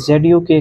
ZUK